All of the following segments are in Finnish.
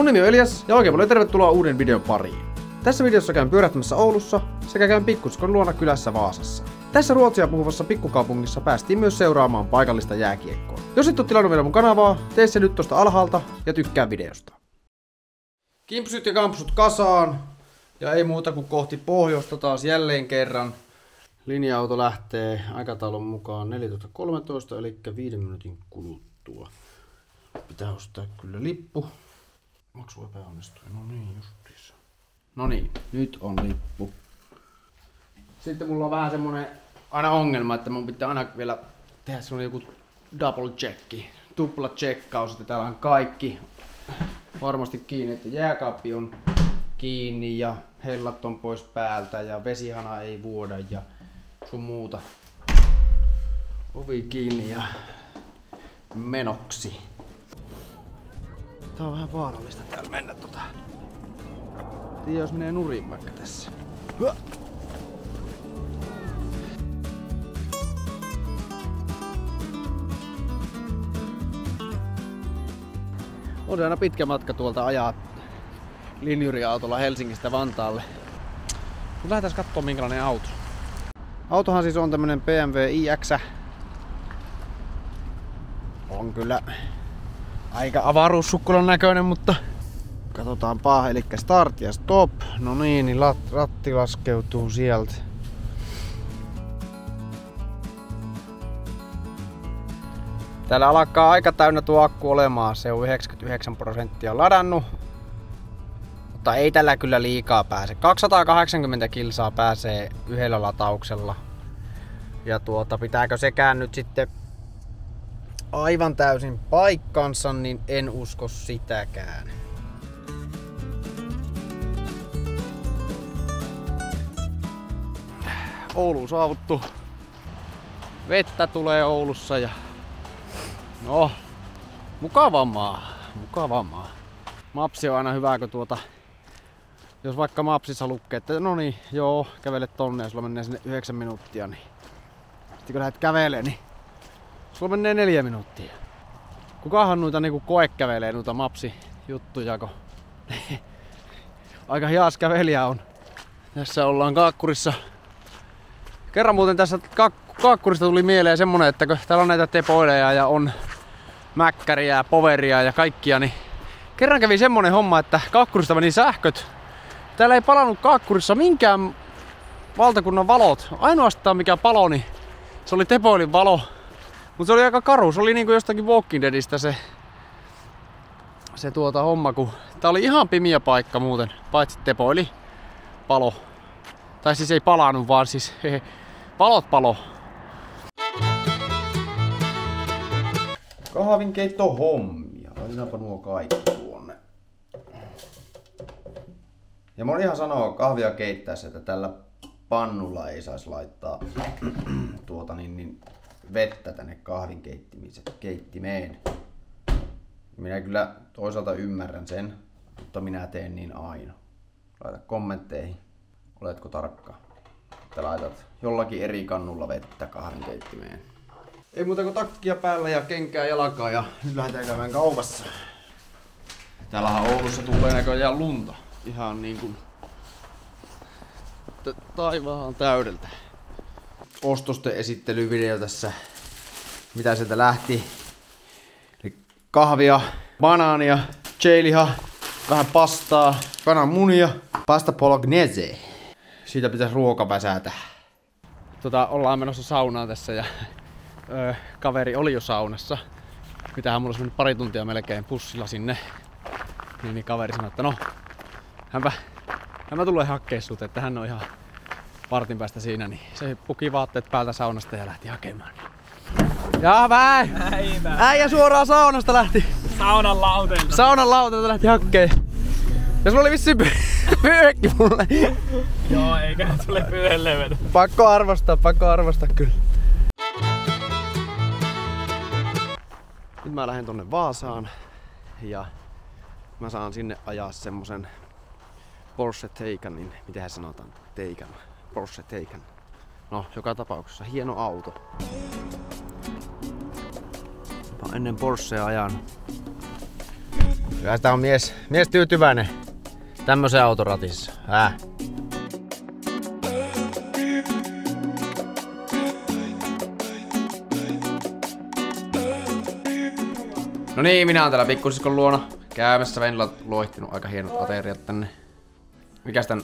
Mun nimi on Elias ja oikein paljon tervetuloa uuden videon pariin. Tässä videossa käyn pyörähtämässä Oulussa sekä käyn pikkusiskon luona kylässä Vaasassa. Tässä ruotsia puhuvassa pikkukaupungissa päästiin myös seuraamaan paikallista jääkiekkoa. Jos et ole tilannut vielä mun kanavaa, tee se nyt tosta alhaalta ja tykkää videosta. Kimpsut ja kampsut kasaan ja ei muuta kuin kohti pohjoista taas jälleen kerran. Linja-auto lähtee aikataulun mukaan 14.13 eli 5 minuutin kuluttua. Pitää ostaa kyllä lippu. Maksu epäonnistui. No niin, justiinsa. No niin, nyt on lippu. Sitten mulla on vähän semmonen aina ongelma, että mun pitää aina vielä tehdä semmonen joku double checki. Tupla checkaus, että täällä on kaikki varmasti kiinni, että jääkaappi on kiinni ja hellat on pois päältä ja vesihana ei vuoda ja sun muuta. Ovi kiinni ja menoksi. Tää on vähän vaarallista täällä mennä Tiedä jos menee nurin vaikka tässä. On aina pitkä matka tuolta ajaa linjuriautolla Helsingistä Vantaalle. Mut lähdetään katsomaan minkälainen auto. Autohan siis on tämmönen BMW iX. On kyllä aika avaruussukkulan näköinen, mutta katsotaanpa. Eli start ja stop. No niin, ratti laskeutuu sieltä. Täällä alkaa aika täynnä tuo akku olemaan. Se on 99% ladannut. Mutta ei tällä kyllä liikaa pääse. 280 kilsaa pääsee yhdellä latauksella. Ja pitääkö sekään nyt sitten aivan täysin paikkansa, niin en usko sitäkään. Ouluun saavuttu. Vettä tulee Oulussa ja no, mukava maa. Mapsi on aina hyvä, kun jos vaikka Mapsissa lukee, että no niin, joo, kävele tonne ja sulla menee sinne 9 minuuttia, niin sitten kun lähdet kävelee, niin sulla menee 4 minuuttia. Kukahan noita niinku koekävelee noita Mapsi-juttuja, kun aika hias kävelijä on. Tässä ollaan Kaakkurissa. Kerran muuten tässä Kaakkurista tuli mieleen semmonen, että kun täällä on näitä tepoileja ja on mäkkäriä ja poveria ja kaikkia, niin kerran kävi semmonen homma, että Kaakkurista meni sähköt. Täällä ei palannut Kaakkurissa minkään valtakunnan valot. Ainoastaan mikä palo, niin se oli tepoilin valo. Mutta se oli aika karu. Se oli niinku jostakin Walking Deadistä se homma, kun tää oli ihan pimiä paikka muuten, paitsi tepoili palo. Tai siis ei palannut, vaan siis valot palo. Kahvinkeitto hommia. Laitetaanpa nuo kaikki tuonne. Ja monihan ihan sanoo kahvia keittäessä, että tällä pannulla ei saisi laittaa vettä tänne kahvinkeittimeen. Minä kyllä toisaalta ymmärrän sen, mutta minä teen niin aina. Laita kommentteihin, oletko tarkka, että laitat jollakin eri kannulla vettä kahvinkeittimeen. Ei muuta kuin takkia päällä ja kenkää jalkaa ja nyt lähdetään käymään kaupassa. Täällähän Oulussa tulee näköjään lunta. Ihan niin kuin taivaan täydeltä. Ostosten esittelyvideo tässä. Mitä sieltä lähti? Eli kahvia, banaania, chiliha, vähän pastaa, kananmunia, pasta bolognese. Siitä pitäisi ruoka väsätä. Ollaan menossa saunaan tässä ja kaveri oli jo saunassa. Mitähän mulla olisi mennyt pari tuntia melkein pussilla sinne. Niin kaveri sanoi, että no, hänpä tulee hakkeen sut, että hän on ihan vartin päästä siinä, niin se puki vaatteet päältä saunasta ja lähti hakemaan. Jaa, äijä suoraan saunasta lähti. Saunan lauteelta lähti hakkeen. Ja sulla oli vissiin pyökki mulle. Joo, eikä sulle pyöhen levetä. Pakko arvostaa kyllä. Nyt mä lähden tonne Vaasaan ja mä saan sinne ajaa semmosen Porsche Taycanin, mitenhän sanotaan, Porsche Taycan. No, joka tapauksessa hieno auto. Mä oon ennen Porschea ajanut. Kyllä sitä on mies tyytyväinen tämmöisen autoratissa. No niin, minä oon täällä pikkusiskon luona käymässä. Venillä on loihtinut aika hienot ateriat tänne. Mikäs tän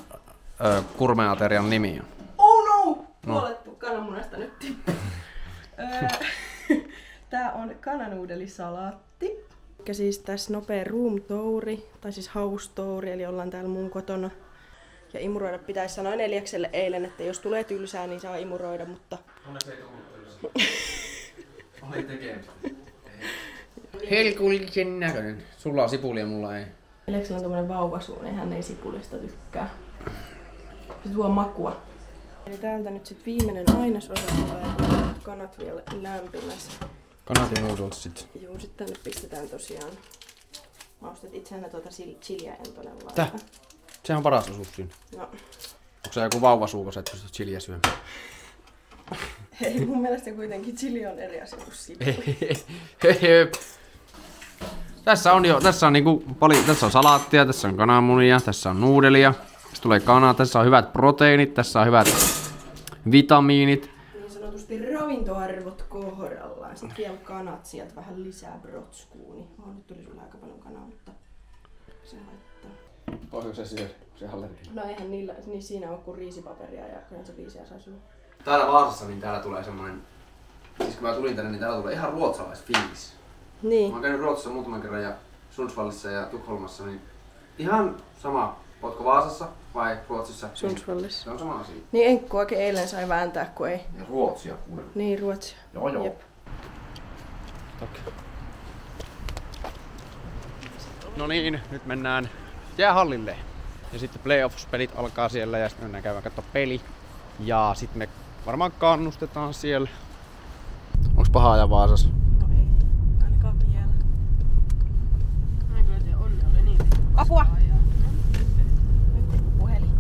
kurmeen aterian nimi on? Oh no! Puolet kananmunasta nyt tippuu. Tää on kananuudelisalaatti. Ja siis tässä nopea room touri, tai siis house touri, eli ollaan täällä mun kotona. Ja imuroida pitäisi sanoa Neljakselle eilen, että jos tulee tylsää, niin saa imuroida, mutta... Onneksi ei tullut tylsää. Oli tekemistä. Helkullisen näköinen. Sulla on sipulia, mulla ei. Neljaksellä on tommonen vauvasuu, niin hän ei sipulista tykkää. Se tuo makua. Eli täältä nyt sit viimeinen ainesosa tulee. Kanat vielä lämpimässä. Kanat ja noodlesit. Juu, sit tänne pistetään tosiaan. Maustat itseään tuota chiliä en tonne laita. Tää? Sehän on paras osuus siinä. No. Onko se joku vauvasuu, kun sä et pysty chiliä syömään? Hei, mun mielestä kuitenkin chili on eri asia kuin sipuli. Tässä on niinku paljon, tässä on salaattia, tässä on kananmunia, tässä on nuudelia. Tässä tulee kanaa, tässä on hyvät proteiinit, tässä on hyvät vitamiinit. Niin sanotusti ravintoarvot kohdallaan. Sitten vielä kanat sieltä vähän lisää brotskuun. Niin nyt tuli sulle aika paljon kanaa, mutta se haittaa. Voiko se syödä? Se allergia. No eihän niillä, niin siinä ole kuin riisipaperia ja kyllä se viisiä saa syödä. Täällä Vaasassa niin täällä tulee semmonen, siis kun mä tulin tänne, niin täällä tulee ihan ruotsalaisfiilis. Niin. Mä oon käynyt Ruotsissa muutaman kerran ja Sundsvallissa ja Tukholmassa, niin ihan sama. Ootko Vaasassa vai Ruotsissa? Sundsvallissa. Se on sama asia. Niin Enkku oikein eilen sai vääntää, kun ei. Ja Ruotsia kuulemma. Niin, Ruotsia. Joo. Jep. No niin, nyt mennään jäähallille. Ja sitten playoffs-pelit alkaa siellä ja sitten mennään käymään katsoa peli. Ja sitten me varmaan kannustetaan siellä. Onks paha ajaa Vaasassa? No ei, ainakaan vielä. Mä en kyllä tiedä, onni oli niin. Apua! Nyt tippuu puhelin.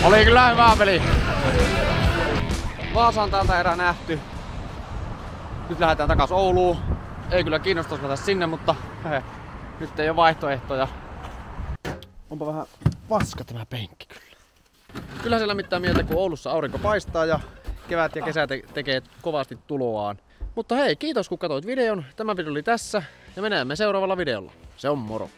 Oli kyllä hyvä peli. Vaasa on täältä erää nähty. Nyt lähdetään takas Ouluun. Ei kyllä kiinnostaisi mennä sinne, mutta nyt ei ole vaihtoehtoja. Onpa vähän paska tämä penkki kyllä. Kyllä se lämmittää mieltä, kun Oulussa aurinko paistaa ja kevät ja kesä tekee kovasti tuloaan. Mutta hei, kiitos kun katsoit videon. Tämä video oli tässä ja me näemme seuraavalla videolla. Se on moro!